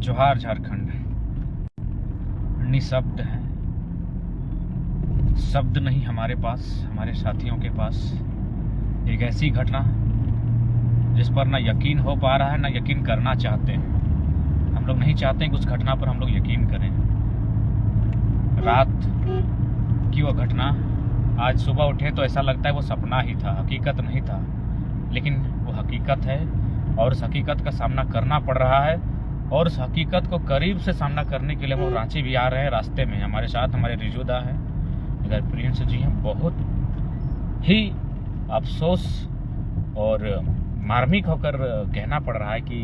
जोहार झारखंड। निशब्द है, शब्द नहीं हमारे पास, हमारे साथियों के पास। एक ऐसी घटना जिस पर ना यकीन हो पा रहा है, ना यकीन करना चाहते हैं। हम लोग नहीं चाहते कि उस घटना पर हम लोग यकीन करें। रात की वो घटना, आज सुबह उठे तो ऐसा लगता है वो सपना ही था, हकीकत नहीं था। लेकिन वो हकीकत है और उस हकीकत का सामना करना पड़ रहा है। और उस हकीकत को करीब से सामना करने के लिए वो रांची भी आ रहे हैं। रास्ते में हमारे साथ हमारे रिजुदा हैं, इधर प्रिंस जी हैं। बहुत ही अफसोस और मार्मिक होकर कहना पड़ रहा है कि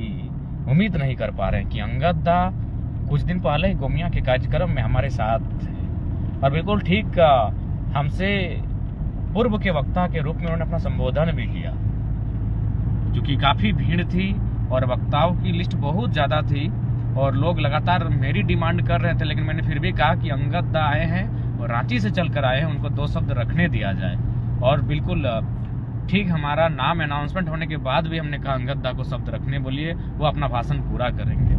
उम्मीद नहीं कर पा रहे हैं कि अंगद दा कुछ दिन पहले गोमिया के कार्यक्रम में हमारे साथ थे और बिल्कुल ठीक हमसे पूर्व के वक्ता के रूप में उन्होंने अपना संबोधन भी किया, जो कि काफ़ी भीड़ थी और वक्ताओं की लिस्ट बहुत ज़्यादा थी और लोग लगातार मेरी डिमांड कर रहे थे। लेकिन मैंने फिर भी कहा कि अंगद दा आए हैं और रांची से चल कर आए हैं, उनको दो शब्द रखने दिया जाए। और बिल्कुल ठीक हमारा नाम अनाउंसमेंट होने के बाद भी हमने कहा अंगद दा को शब्द रखने बोलिए, वो अपना भाषण पूरा करेंगे।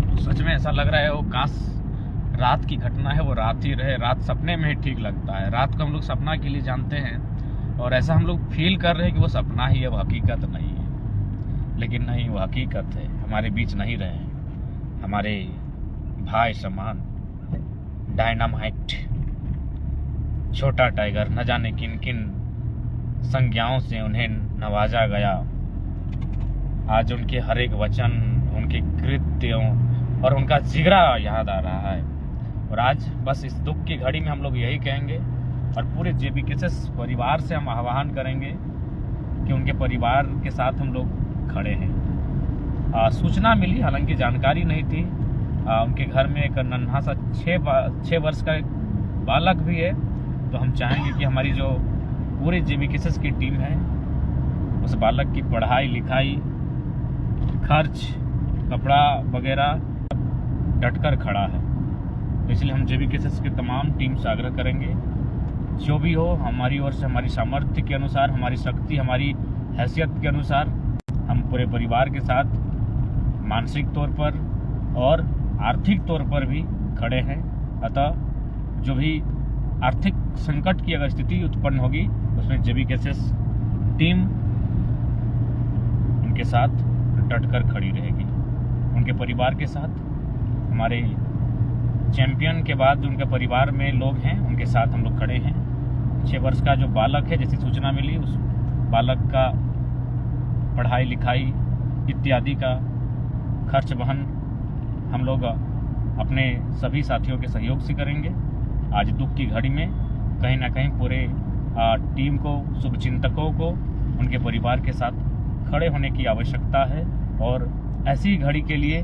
तो सच में ऐसा लग रहा है वो काश रात की घटना है, वो रात ही रहे। रात सपने में ही ठीक लगता है। रात को हम लोग सपना के लिए जानते हैं और ऐसा हम लोग फील कर रहे हैं कि वो सपना ही है, वो हकीकत नहीं है। लेकिन नहीं, वो हकीकत है। हमारे बीच नहीं रहे हैं हमारे भाई समान, डायनामाइट, छोटा टाइगर। न जाने किन किन संज्ञाओं से उन्हें नवाजा गया। आज उनके हर एक वचन, उनके कृत्यों और उनका जिगरा याद आ रहा है। और आज बस इस दुख की घड़ी में हम लोग यही कहेंगे और पूरे जेबीकेएस परिवार से हम आह्वान करेंगे कि उनके परिवार के साथ हम लोग खड़े हैं। सूचना मिली, हालांकि जानकारी नहीं थी। उनके घर में एक नन्हा सा 6 वर्ष का एक बालक भी है। तो हम चाहेंगे कि हमारी जो पूरे जेबीकेएस की टीम है उस बालक की पढ़ाई लिखाई, खर्च, कपड़ा वगैरह डटकर खड़ा है। तो इसलिए हम जेबीकेएस की तमाम टीम से आग्रह करेंगे, जो भी हो हमारी ओर से, हमारी सामर्थ्य के अनुसार, हमारी शक्ति, हमारी हैसियत के अनुसार हम पूरे परिवार के साथ मानसिक तौर पर और आर्थिक तौर पर भी खड़े हैं। अतः जो भी आर्थिक संकट की अगर स्थिति उत्पन्न होगी उसमें जेबीकेएस टीम उनके साथ डटकर खड़ी रहेगी। उनके परिवार के साथ, हमारे चैंपियन के बाद जो उनके परिवार में लोग हैं उनके साथ हम लोग खड़े हैं। 6 वर्ष का जो बालक है, जैसी सूचना मिली, उस बालक का पढ़ाई लिखाई इत्यादि का खर्च वहन हम लोग अपने सभी साथियों के सहयोग से करेंगे। आज दुख की घड़ी में कहीं ना कहीं पूरे टीम को, शुभचिंतकों को उनके परिवार के साथ खड़े होने की आवश्यकता है। और ऐसी घड़ी के लिए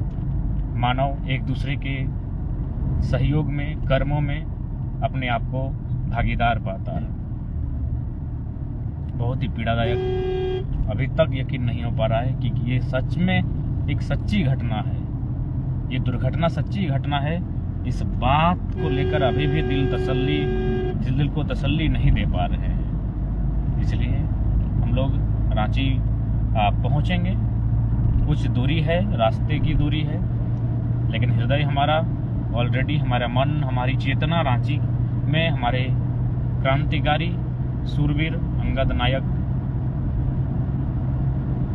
मानव एक दूसरे के सहयोग में, कर्मों में अपने आप को भागीदार पाता है। बहुत ही पीड़ादायक, अभी तक यकीन नहीं हो पा रहा है कि ये सच में एक सच्ची घटना है। ये दुर्घटना सच्ची घटना है। इस बात को लेकर अभी भी दिल को तसल्ली नहीं दे पा रहे हैं। इसलिए हम लोग रांची पहुंचेंगे। कुछ दूरी है, रास्ते की दूरी है, लेकिन हृदय हमारा ऑलरेडी, हमारा मन, हमारी चेतना रांची में हमारे क्रांतिकारी सूरवीर अंगद नायक,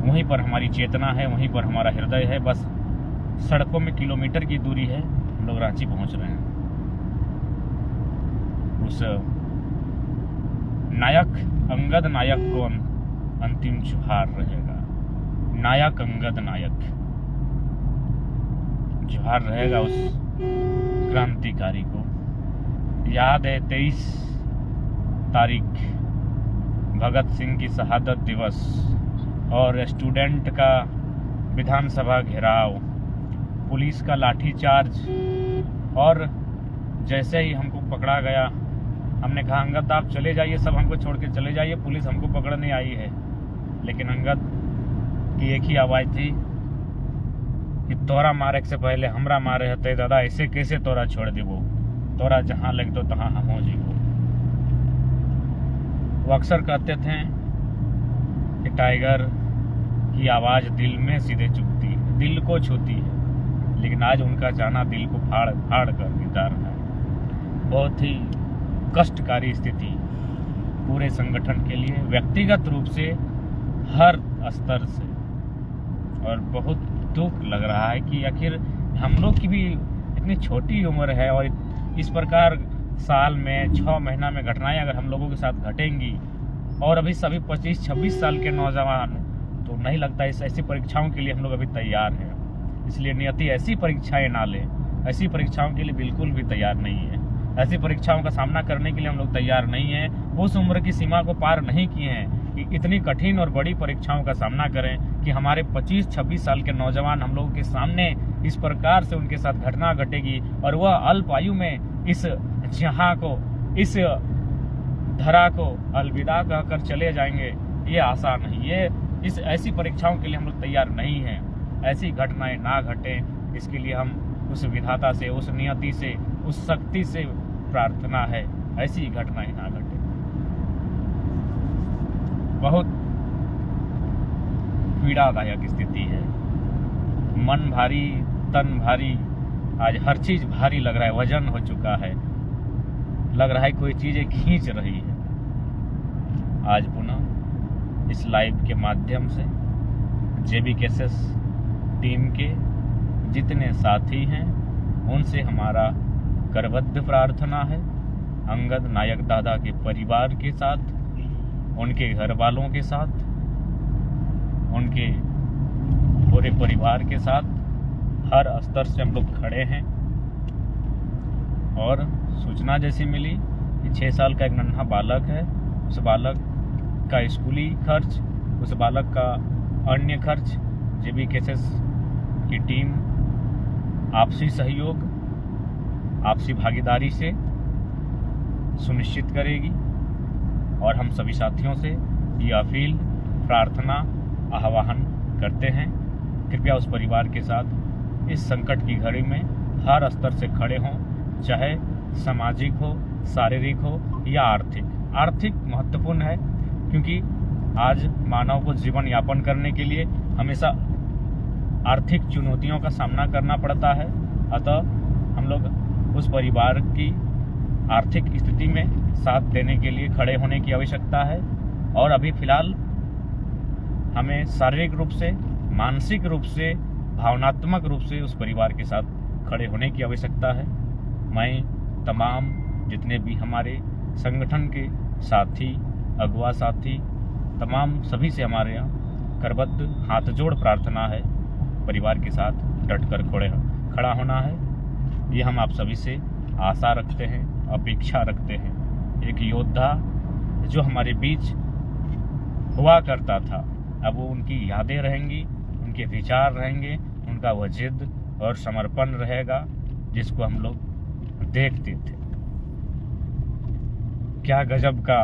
वहीं पर हमारी चेतना है, वहीं पर हमारा हृदय है। बस सड़कों में किलोमीटर की दूरी है, हम लोग रांची पहुंच रहे हैं। उस नायक अंगद नायक को अंतिम जोहार रहेगा। नायक अंगद नायक जोहार रहेगा उस क्रांतिकारी को। याद है 23 तारीख भगत सिंह की शहादत दिवस और स्टूडेंट का विधानसभा घेराव, पुलिस का लाठीचार्ज। और जैसे ही हमको पकड़ा गया, हमने कहा अंगद आप चले जाइए, सब हमको छोड़ के चले जाइए, पुलिस हमको पकड़ने आई है। लेकिन अंगद की एक ही आवाज़ थी कि तोरा मारे से पहले हमरा मारे हते दादा, ऐसे कैसे तोरा छोड़ देबो, तोरा जहाँ लग दो तहाँ हम हो जीवो। वो अक्सर कहते थे कि टाइगर की आवाज़ दिल में सीधे चुभती है। दिल को छूती है, लेकिन आज उनका जाना दिल को फाड़ फाड़ कर दिखा रहा है। बहुत ही कष्टकारी स्थिति पूरे संगठन के लिए, व्यक्तिगत रूप से, हर स्तर से। और बहुत दुख लग रहा है कि आखिर हम लोग की भी इतनी छोटी उम्र है और इस प्रकार साल में 6 महीना में घटनाएं अगर हम लोगों के साथ घटेंगी, और अभी सभी 25-26 साल के नौजवान, तो नहीं लगता इस ऐसी परीक्षाओं के लिए हम लोग अभी तैयार हैं। इसलिए नियति ऐसी परीक्षाएं ना ले, ऐसी परीक्षाओं के लिए बिल्कुल भी तैयार नहीं है। ऐसी परीक्षाओं का सामना करने के लिए हम लोग तैयार नहीं हैं। उस उम्र की सीमा को पार नहीं किए हैं कि इतनी कठिन और बड़ी परीक्षाओं का सामना करें कि हमारे 25-26 साल के नौजवान हम लोगों के सामने इस प्रकार से उनके साथ घटना घटेगी और वह अल्प आयु में इस जहां को, इस धरा को अलविदा कहकर चले जाएंगे। ये आशा नहीं, ये इस ऐसी परीक्षाओं के लिए हम लोग तैयार नहीं हैं। ऐसी घटनाएं ना घटें, इसके लिए हम उस विधाता से, उस नियति से, उस शक्ति से प्रार्थना है ऐसी घटनाएं ना घटे। बहुत पीड़ादायक स्थिति है, मन भारी, तन भारी, आज हर चीज भारी लग रहा है, वजन हो चुका है, लग रहा है कोई चीजें खींच रही है। आज पुनः इस लाइव के माध्यम से जेबी केसेस टीम के जितने साथी हैं उनसे हमारा करबद्ध प्रार्थना है, अंगद नायक दादा के परिवार के साथ, उनके घर वालों के साथ, उनके पूरे परिवार के साथ हर स्तर से हम लोग खड़े हैं। और सूचना जैसी मिली कि 6 साल का एक नन्हा बालक है, उस बालक का स्कूली खर्च, उस बालक का अन्य खर्च जेबी केसेस की टीम आपसी सहयोग, आपसी भागीदारी से सुनिश्चित करेगी। और हम सभी साथियों से ये अपील, प्रार्थना, आह्वान करते हैं, कृपया उस परिवार के साथ इस संकट की घड़ी में हर स्तर से खड़े हों, चाहे सामाजिक हो, शारीरिक हो या आर्थिक। आर्थिक महत्वपूर्ण है क्योंकि आज मानव को जीवन यापन करने के लिए हमेशा आर्थिक चुनौतियों का सामना करना पड़ता है। अतः हम लोग उस परिवार की आर्थिक स्थिति में साथ देने के लिए खड़े होने की आवश्यकता है। और अभी फिलहाल हमें शारीरिक रूप से, मानसिक रूप से, भावनात्मक रूप से उस परिवार के साथ खड़े होने की आवश्यकता है। मैं तमाम जितने भी हमारे संगठन के साथी, अगुआ साथी, तमाम सभी से हमारे यहाँ करबद्ध हाथ जोड़ प्रार्थना है, परिवार के साथ डटकर खड़ा होना है। ये हम आप सभी से आशा रखते हैं, अपेक्षा रखते हैं। एक योद्धा जो हमारे बीच हुआ करता था, अब वो उनकी यादें रहेंगी, उनके विचार रहेंगे, उनका वह जिद और समर्पण रहेगा जिसको हम लोग देखते थे। क्या गजब का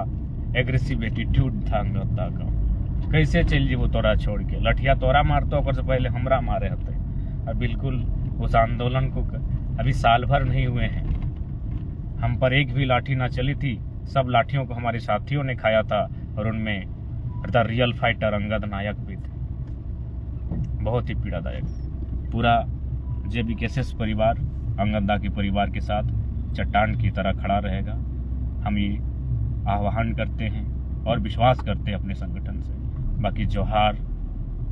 एग्रेसिव एटीट्यूड था अंगदा का। कैसे चल जी वो तोरा छोड़ के, लठिया तोरा मारतो ओकर से पहले हमरा मारे हते। और बिल्कुल उस आंदोलन को अभी साल भर नहीं हुए हैं, हम पर एक भी लाठी ना चली थी। सब लाठियों को हमारे साथियों ने खाया था और उनमें द रियल फाइटर अंगद नायक भी थे। बहुत ही पीड़ादायक। पूरा जेबी केसेस परिवार अंगदा के परिवार के साथ चट्टान की तरह खड़ा रहेगा। हम ये आह्वान करते हैं और विश्वास करते हैं अपने संगठन से। बाकी जोहार,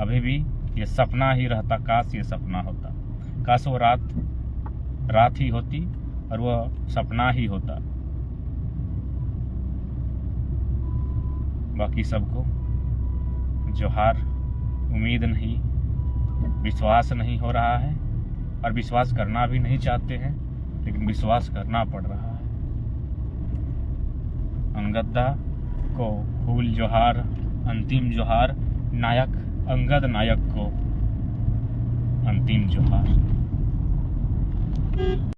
अभी भी ये सपना ही रहता, काश ये सपना होता, काश वो रात ही होती और वह सपना ही होता। बाकी सबको जोहार। उम्मीद नहीं, विश्वास नहीं हो रहा है और विश्वास करना भी नहीं चाहते हैं, लेकिन विश्वास करना पड़ रहा है। अंगदा को फूल जोहार, अंतिम जोहार। नायक अंगद नायक को अंतिम जोहार।